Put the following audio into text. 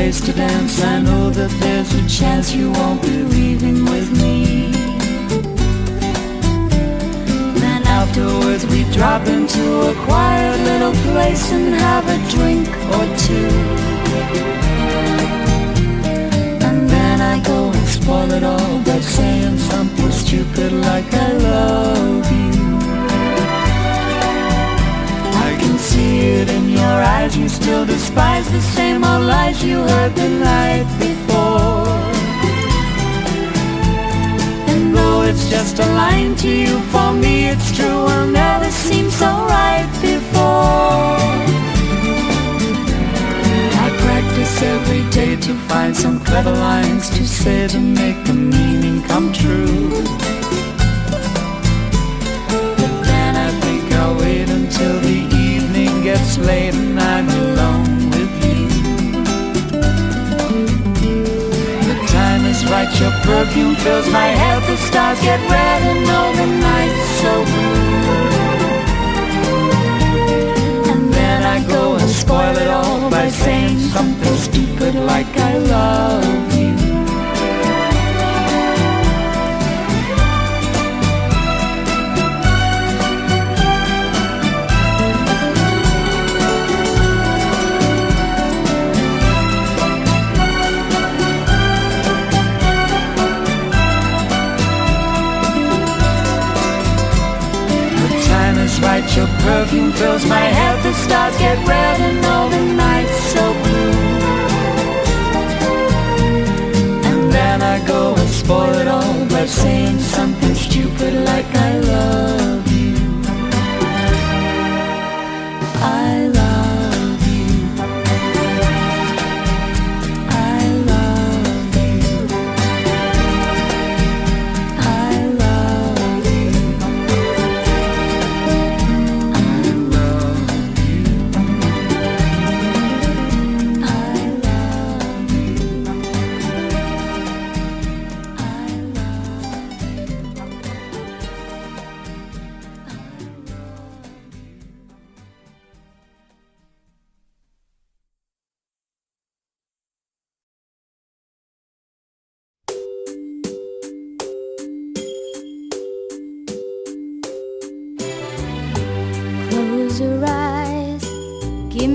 place to dance. I know that there's a chance you won't be leaving with me. Then afterwards we drop into a quiet little place and have a drink or two. And then I go and spoil it all by saying something stupid like I love you. I can see it in your eyes, you still despise the same old lies you heard the night before. And though it's just a line to you, for me it's true, will never seem so right before. I practice every day to find some clever lines to say to make the meaning come true. But then I think I'll wait until the evening gets late and I'm alone with you. The time is right, your perfume fills my head, the stars get red and all the night's so blue. And then I go and spoil it all by saying something stupid like I love you. Right, your perfume fills my head, the stars get red and all the night's so blue. And then I go and spoil it all by saying something stupid like I love you. I love you. I love you. I love you. Close your eyes, give